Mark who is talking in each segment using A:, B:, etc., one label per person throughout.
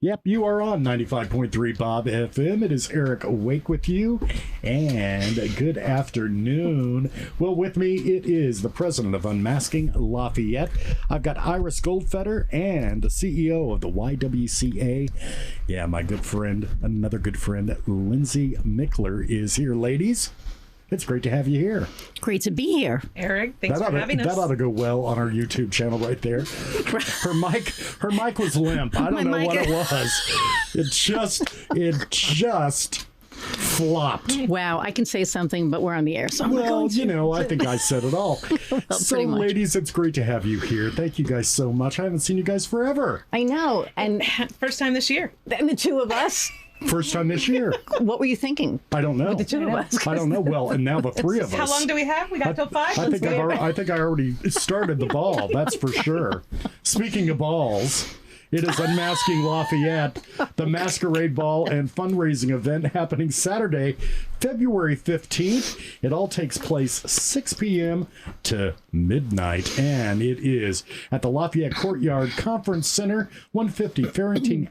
A: Yep, you are on 95.3 Bob FM. It is Eric Awake with you, and good afternoon. Well, with me, it is the president of Unmasking, Lafayette. I've got Iris Goldfeder and the CEO of the YWCA. Yeah, my good friend, another good friend, Lindsay Mickler is here. Ladies, it's great to have you here.
B: Great to be here.
C: Eric, thanks for having us.
A: That ought to go well on our YouTube channel right there. Her mic was limp. I don't know what it was. It just flopped.
B: Wow, I can say something, but we're on the air, so
A: I think I said it all.
B: Well,
A: so, ladies, it's great to have you here. Thank you guys so much. I haven't seen you guys forever.
B: I know, and
C: first time this year.
B: And the two of us.
A: First time this year.
B: What were you thinking?
A: I don't know.
B: With the two of us.
A: I don't know. Well, and now the three of us.
C: How long do we have? We got till 5?
A: I think I already started the ball. That's for sure. Speaking of balls, it is Unmasking Lafayette, the Masquerade Ball and fundraising event happening Saturday, February 15th. It all takes place 6 p.m. to midnight, and it is at the Lafayette Courtyard Conference Center, 150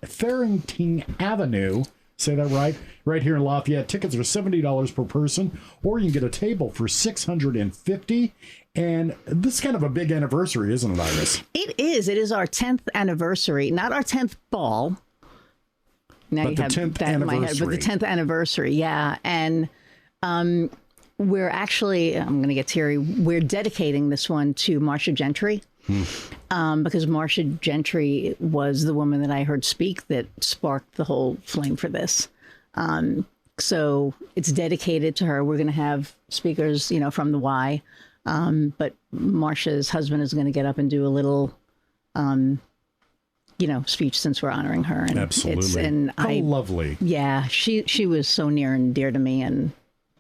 A: Farrington Avenue. Say that right? Right here in Lafayette. Tickets are $70 per person, or you can get a table for $650. And this is kind of a big anniversary, isn't it, Iris?
B: It is. It is our 10th anniversary, not our 10th ball. Now
A: but
B: you
A: the
B: have
A: 10th
B: that in my head, but the 10th anniversary, yeah. And we're actually, I'm going to get teary, we're dedicating this one to Marsha Gentry. Because Marsha Gentry was the woman that I heard speak that sparked the whole flame for this. So it's dedicated to her. We're going to have speakers, from the Y. But Marsha's husband is going to get up and do a little, speech since we're honoring her. And
A: absolutely. How lovely.
B: Yeah, she was so near and dear to me, and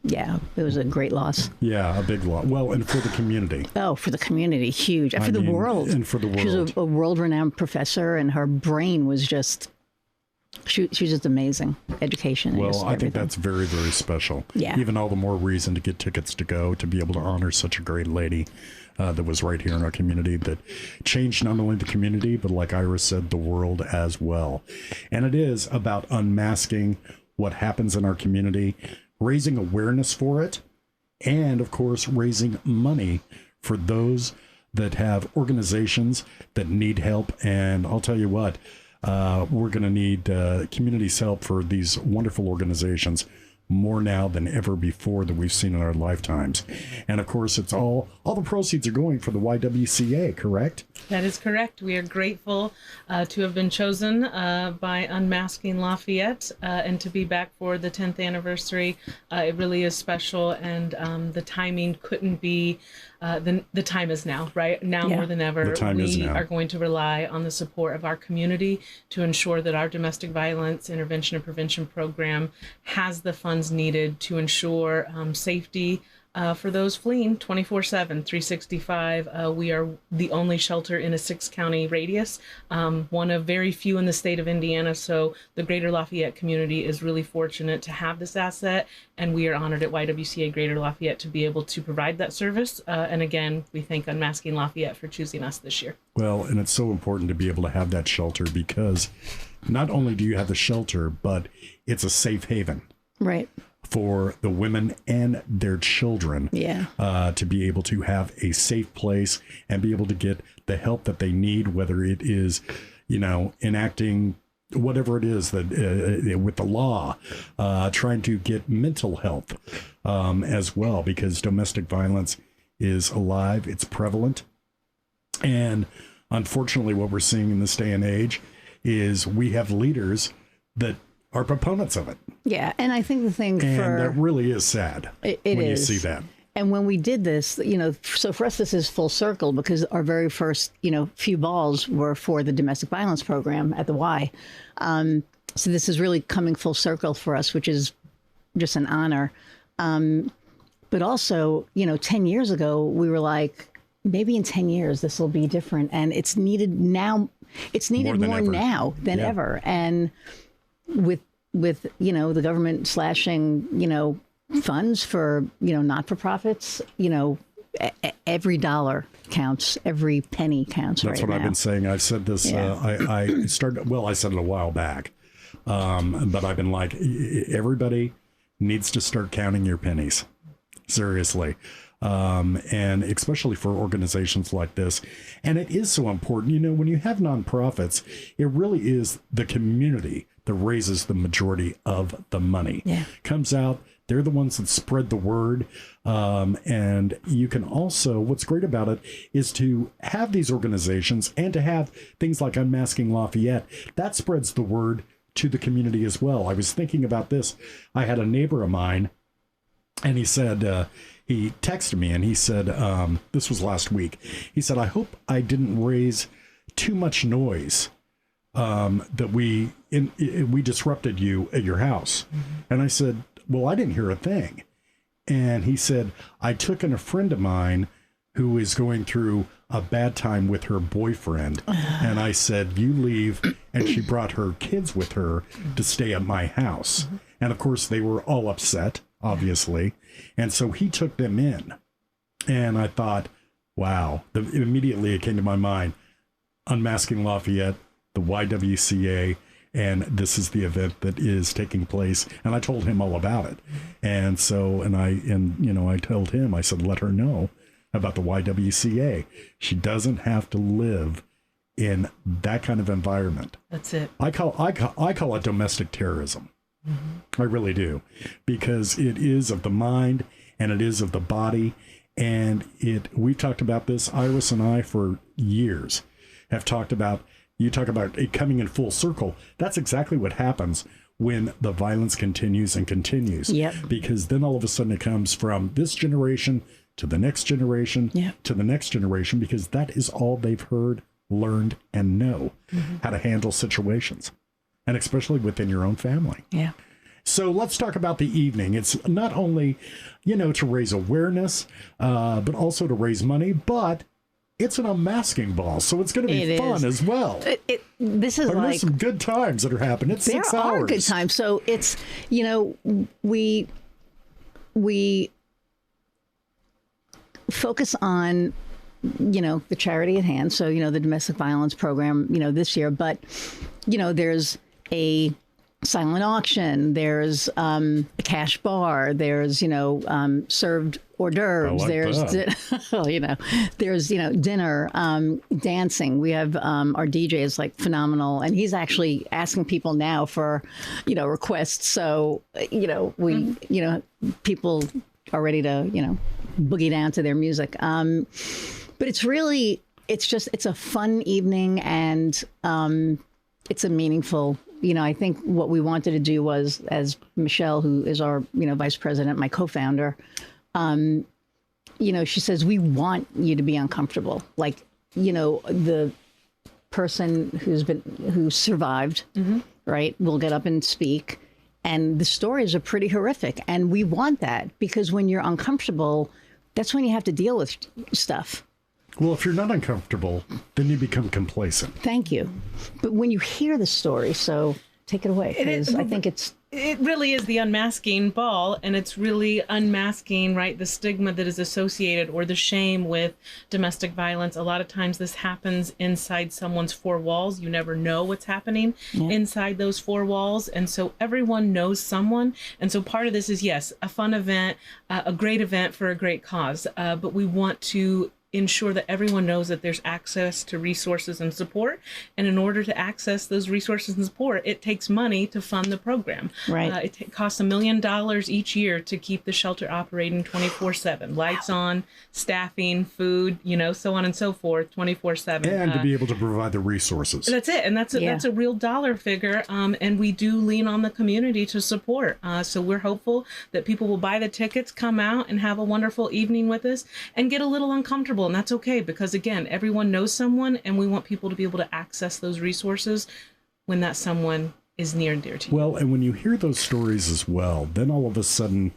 B: yeah, it was a great loss.
A: Yeah, a big loss. Well, and for the community.
B: Oh, for the community, huge. And for the world.
A: And for the world.
B: She was a world-renowned professor, and her brain was just, she was just amazing. Education.
A: Well, I think that's very, very special.
B: Yeah.
A: Even all the more reason to get tickets to go, to be able to honor such a great lady that was right here in our community, that changed not only the community, but like Iris said, the world as well. And it is about unmasking what happens in our community, raising awareness for it, and of course, raising money for those that have organizations that need help. And I'll tell you what, we're going to need community's help for these wonderful organizations more now than ever before that we've seen in our lifetimes. And of course, it's all the proceeds are going for the YWCA, correct?
C: That is correct. We are grateful to have been chosen by Unmasking Lafayette and to be back for the 10th anniversary. It really is special, and the timing couldn't be, the time is now, right? Now more than ever.
A: The time is now.
C: We are going to rely on the support of our community to ensure that our domestic violence intervention and prevention program has the funds needed to ensure safety for those fleeing 24/7, 365. We are the only shelter in a 6-county radius, one of very few in the state of Indiana. So the greater Lafayette community is really fortunate to have this asset, and we are honored at YWCA Greater Lafayette to be able to provide that service. And again, we thank Unmasking Lafayette for choosing us this year.
A: Well, and it's so important to be able to have that shelter, because not only do you have the shelter, but it's a safe haven.
B: Right.
A: For the women and their children, to be able to have a safe place and be able to get the help that they need, whether it is, enacting whatever it is that with the law, trying to get mental health as well, because domestic violence is alive, it's prevalent. And unfortunately, what we're seeing in this day and age is we have leaders that are proponents of it.
B: Yeah, and I think the thing
A: that really is sad
B: when
A: you see that.
B: And when we did this, so for us, this is full circle, because our very first, few balls were for the domestic violence program at the Y. So this is really coming full circle for us, which is just an honor. But also, 10 years ago, we were like, maybe in 10 years, this will be different. And it's needed now. It's needed more now than ever. And with the government slashing, funds for, not-for-profits, every dollar counts, every penny counts.
A: That's
B: right
A: what I've
B: now.
A: been saying. I've said this.
B: Yeah.
A: I started. Well, I said it a while back, but I've been like, everybody needs to start counting your pennies. Seriously. And especially for organizations like this. And it is so important. You know, when you have nonprofits, it really is the community that raises the majority of the money.
B: Yeah.
A: Comes out, they're the ones that spread the word. And you can also, what's great about it is to have these organizations and to have things like Unmasking Lafayette, that spreads the word to the community as well. I was thinking about this. I had a neighbor of mine, and he said, he texted me and he said, this was last week. He said, I hope I didn't raise too much noise, that we disrupted you at your house. Mm-hmm. And I said, well, I didn't hear a thing. And he said, I took in a friend of mine who is going through a bad time with her boyfriend. And I said, you leave. And she brought her kids with her to stay at my house. Mm-hmm. And of course, they were all upset, obviously. And so he took them in. And I thought, wow, immediately it came to my mind, Unmasking Lafayette, the YWCA, and this is the event that is taking place. And I told him all about it. And so, I told him, I said, let her know about the YWCA. She doesn't have to live in that kind of environment.
C: That's it.
A: I call it domestic terrorism. Mm-hmm. I really do, because it is of the mind and it is of the body. And we've talked about this, Iris and I, for years have talked about, you talk about it coming in full circle. That's exactly what happens when the violence continues and continues.
B: Yep.
A: Because then all of a sudden it comes from this generation to the next generation, to the next generation, because that is all they've heard, learned, and know how to handle situations, and especially within your own family.
B: Yeah.
A: So let's talk about the evening. It's not only, to raise awareness, but also to raise money, but it's an unmasking ball, so it's going to be fun as well.
B: This is
A: there's some good times that are happening. It's 6 hours.
B: There are good times. So it's, we focus on, the charity at hand. So, the domestic violence program, this year, but, there's a silent auction, there's a cash bar, there's, served hors d'oeuvres,
A: like
B: there's, dinner, dancing. We have our DJ is like phenomenal, and he's actually asking people now for, requests. So, people are ready to, boogie down to their music. But it's really, it's a fun evening, and it's a meaningful, I think what we wanted to do was, as Michelle, who is our, vice president, my co-founder, she says, we want you to be uncomfortable. Like, the person who survived, right, will get up and speak. And the stories are pretty horrific. And we want that, because when you're uncomfortable, that's when you have to deal with stuff.
A: Well, if you're not uncomfortable, then you become complacent.
B: Thank you. But when you hear the story, so take it away, because I think
C: it really is the unmasking ball, and it's really unmasking, right, the stigma that is associated, or the shame with domestic violence. A lot of times this happens inside someone's four walls. You never know what's happening inside those four walls. And so everyone knows someone. And so part of this is, yes, a fun event, a great event for a great cause. But we want to ensure that everyone knows that there's access to resources and support. And in order to access those resources and support, it takes money to fund the program.
B: Right.
C: It costs $1 million each year to keep the shelter operating 24/7. Lights on, staffing, food, so on and so forth, 24/7.
A: And to be able to provide the resources.
C: That's it. And that's a real dollar figure. And we do lean on the community to support. So we're hopeful that people will buy the tickets, come out and have a wonderful evening with us, and get a little uncomfortable. And that's okay, because again, everyone knows someone, and we want people to be able to access those resources when that someone is near and dear to you.
A: Well, and when you hear those stories as well, then all of a sudden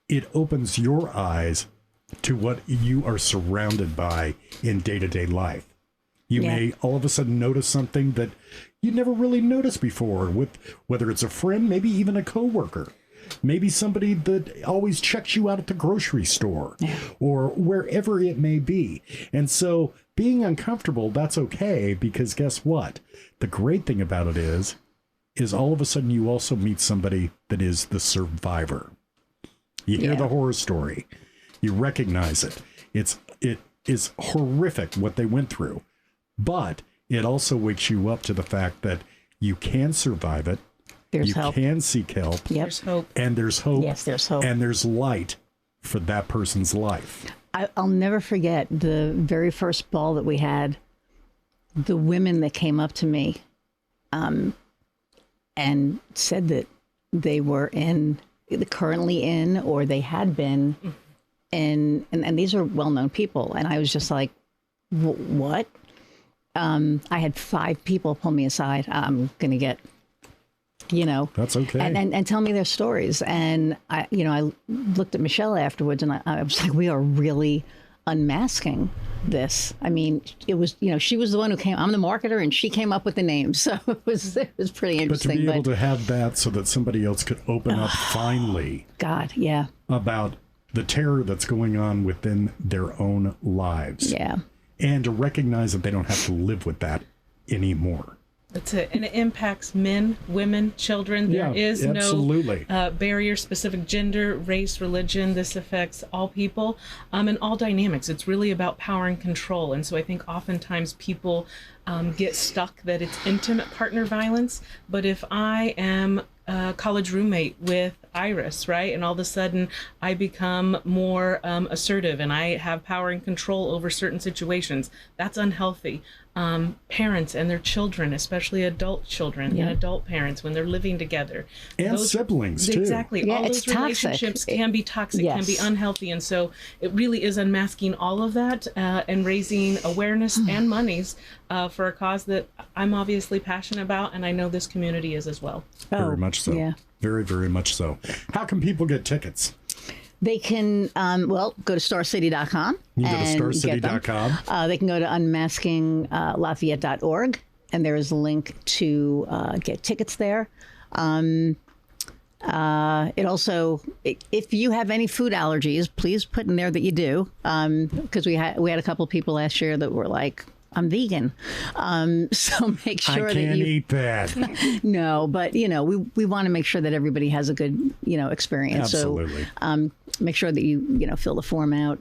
A: it opens your eyes to what you are surrounded by in day-to-day life. You may all of a sudden notice something that you never really noticed before, with whether it's a friend, maybe even a coworker. maybe somebody that always checks you out at the grocery store or wherever it may be. And so being uncomfortable, that's okay, because guess what? The great thing about it is all of a sudden you also meet somebody that is the survivor. You hear the horror story. You recognize it. It is horrific what they went through, but it also wakes you up to the fact that you can survive it.
B: There's
A: you
B: help.
A: can seek help.
B: Yep.
C: There's hope.
A: And there's hope.
B: Yes, there's hope.
A: And there's light for that person's life.
B: I'll never forget the very first ball that we had. The women that came up to me and said that they were currently in, or they had been in, and these are well-known people. And I was just like, what? I had 5 people pull me aside. I'm going to get,
A: That's okay.
B: and tell me their stories. And I looked at Michelle afterwards, and I was like, we are really unmasking this. I mean, it was, she was the one who came. I'm the marketer, and she came up with the names, so it was pretty interesting.
A: But to be able to have that so that somebody else could open up finally,
B: God, yeah,
A: about the terror that's going on within their own lives, and to recognize that they don't have to live with that anymore.
C: That's it. And it impacts men, women, children. There is
A: absolutely.
C: no barrier-specific gender, race, religion. This affects all people and all dynamics. It's really about power and control. And so I think oftentimes people get stuck that it's intimate partner violence. But if I am a college roommate with Iris, right, and all of a sudden I become more assertive and I have power and control over certain situations, that's unhealthy. Parents and their children, especially adult children and adult parents, when they're living together,
A: and siblings too.
C: Exactly.
B: Yeah,
C: all those relationships can be toxic, can be unhealthy, and so it really is unmasking all of that and raising awareness and monies for a cause that I'm obviously passionate about, and I know this community is as well.
A: Very much so.
B: Yeah.
A: Very, very much so. How can people get tickets?
B: They can, go to starcity.com.
A: You can go to starcity.com.
B: They can go to unmaskinglafayette.org, and there is a link to get tickets there. It also, if you have any food allergies, please put in there that you do, because we had a couple people last year that were like, I'm vegan. So make sure that you
A: eat that.
B: No, but we want to make sure that everybody has a good, experience.
A: Absolutely.
B: So make sure that you fill the form out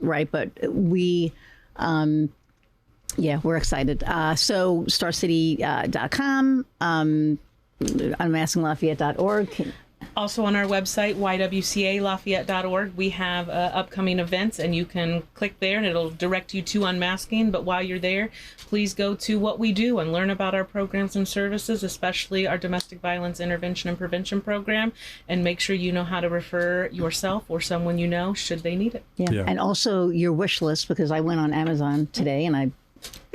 B: right. But we're excited. So starcity.com, unmaskinglafayette.org.
C: Also on our website, ywcalafayette.org, we have upcoming events, and you can click there and it'll direct you to Unmasking. But while you're there, please go to what we do and learn about our programs and services, especially our domestic violence intervention and prevention program, and make sure you know how to refer yourself or someone you know should they need it.
B: Yeah. And also your wish list, because I went on Amazon today and I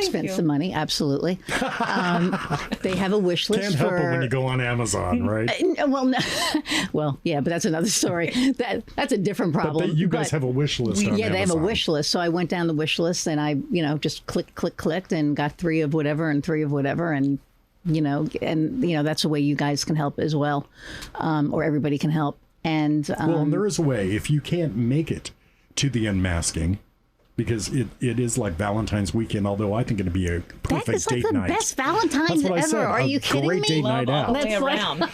B: spent some money. Absolutely. They have a wish list.
A: Can't help it when you go on Amazon, right?
B: Well, yeah, but that's another story. That's a different problem.
A: But you guys have a wish list on Amazon.
B: Yeah, they have a wish list. So I went down the wish list and I, just clicked and got 3 of whatever and 3 of whatever. And, that's a way you guys can help as well. Or everybody can help. And
A: and there is a way. If you can't make it to the unmasking, because it is like Valentine's weekend, although I think it'd be a perfect date night.
B: Best Valentine's ever.
A: Said,
B: Are you kidding me?
A: Great date night out.
C: That's around.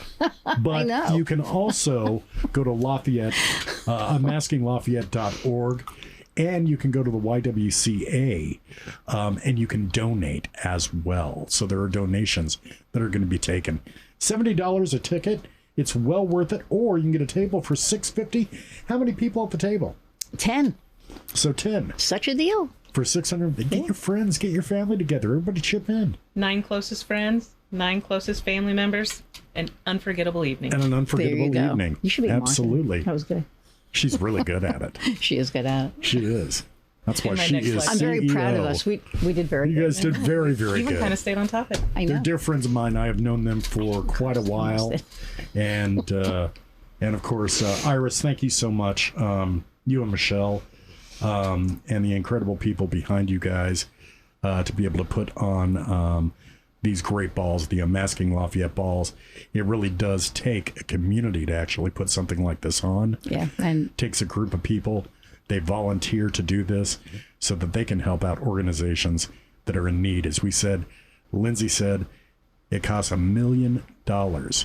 A: But you can also go to Lafayette, unmaskinglafayette.org, and you can go to the YWCA, and you can donate as well. So there are donations that are going to be taken. $70 a ticket. It's well worth it. Or you can get a table for $6.50. How many people at the table?
B: 10.
A: So 10.
B: Such a deal.
A: For $600. Get your friends, get your family together. Everybody chip in.
C: 9 closest friends, 9 closest family members, an unforgettable evening.
A: And an unforgettable evening.
B: You should be
A: absolutely.
B: That was good.
A: She's really good at it.
B: She is good at it.
A: She is. That's why she is CEO.
B: I'm very proud of us. We did very good.
A: You guys did very, very
C: You
A: good.
C: kind of stayed on top of it.
B: I know.
A: They're dear friends of mine. I have known them for quite a while. And of course, Iris, thank you so much. You and Michelle, and the incredible people behind you guys, to be able to put on these great balls, the Unmasking Lafayette balls. It really does take a community to actually put something like this on.
B: Yeah, and
A: It takes a group of people. They volunteer to do this so that they can help out organizations that are in need. As we said, Lindsay said, it costs $1 million.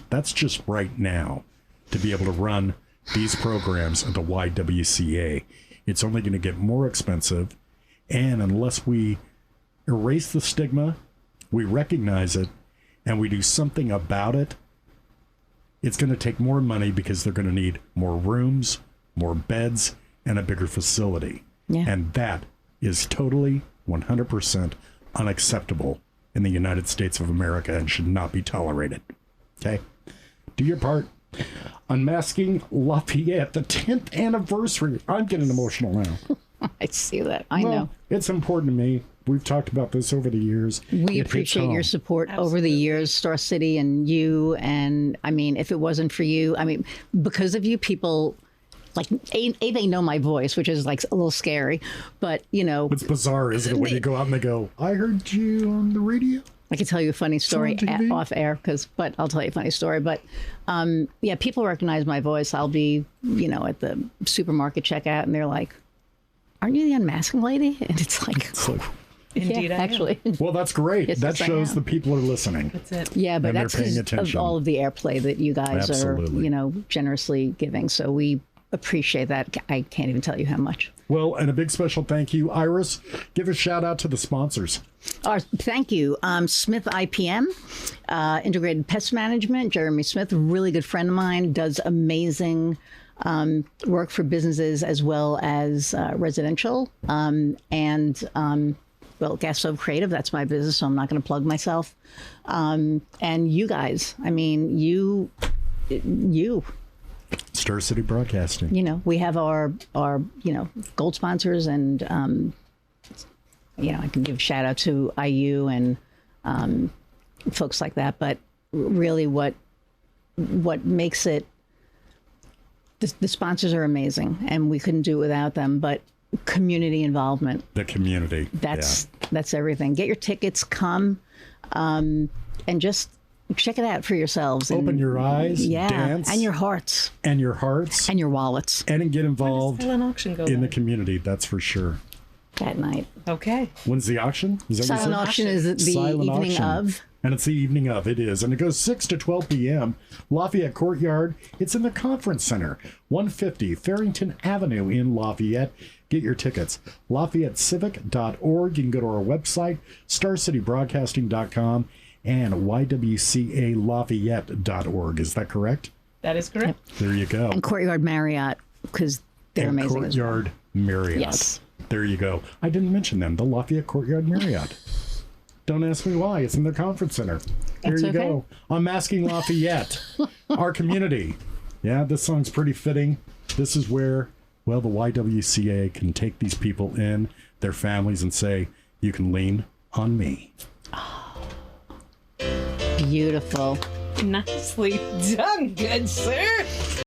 A: That's just right now to be able to run these programs at the YWCA. It's only going to get more expensive. And unless we erase the stigma, we recognize it, and we do something about it, it's going to take more money because they're going to need more rooms, more beds, and a bigger facility.
B: Yeah.
A: And that is totally 100% unacceptable in the United States of America and should not be tolerated. Okay? Do your part. Unmasking Lafayette, the 10th anniversary. I'm getting emotional now.
B: I see that. I know.
A: It's important to me. We've talked about this over the years.
B: We
A: It hits
B: appreciate your
A: home.
B: support over the years, Star City and you. And I mean, if it wasn't for you, I mean, because of you, people like they know my voice, which is like a little scary, but you know,
A: It's bizarre, isn't it? When you go out and they go, I heard you on the radio.
B: I can tell you a funny story
A: on TV?
B: off air but I'll tell you a funny story. But yeah, people recognize my voice. I'll be, you know, at the supermarket checkout and they're like, aren't you the Unmasking lady? And it's like,
A: So,
C: Indeed,
B: yeah,
C: I am.
B: actually.
A: well, that's great.
B: Yes,
A: that
B: yes, I
A: shows
B: am.
A: the people are listening.
C: That's it.
B: Yeah, but
A: And they're
B: that's
A: paying
B: 'cause
A: attention.
B: of all of the airplay that you guys
A: Absolutely.
B: are, you know, generously giving. So we appreciate that. I can't even tell you how much.
A: Well, and a big special thank you, Iris. Give a shout out to the sponsors.
B: Thank you. Smith IPM, Integrated Pest Management. Jeremy Smith, a really good friend of mine, does amazing work for businesses as well as residential. Well, Gas Stove Creative, that's my business, so I'm not going to plug myself. And you guys, I mean, you,
A: Star City Broadcasting.
B: you know, we have our you know, gold sponsors, and you know, I can give a shout out to IU and folks like that. But really, what makes it, the sponsors are amazing, and we couldn't do it without them. But community involvement,
A: The community.
B: that's everything. Get your tickets, come, and just check it out for yourselves.
A: Open
B: and,
A: your eyes,
B: yeah,
A: dance,
B: and your hearts,
A: and your hearts,
B: and your wallets
A: and get involved
C: Silent auction go
A: in the
C: live?
A: community. That's for sure.
B: that night.
C: Okay.
A: When's the auction? Is that what you
B: Silent
A: said?
B: auction is the
A: Silent
B: evening
A: auction.
B: of.
A: And it's the evening of. It is. And it goes 6 to 12 p.m. Lafayette Courtyard. It's in the Conference Center, 150 Farrington Avenue in Lafayette. Get your tickets. LafayetteCivic.org. You can go to our website, StarCityBroadcasting.com, and YWCALafayette.org. Is that correct?
C: That is correct.
A: There you go.
B: And Courtyard Marriott, because they're
A: And
B: amazing as well.
A: Courtyard Marriott.
B: Yes.
A: There you go. I didn't mention them. The Lafayette Courtyard Marriott. Don't ask me why. It's in their conference center. There
B: That's
A: you
B: okay.
A: go. Unmasking Lafayette, our community. Yeah, this song's pretty fitting. This is where, well, the YWCA can take these people in, their families, and say, you can lean on me.
B: Beautiful.
C: Nicely done, good sir.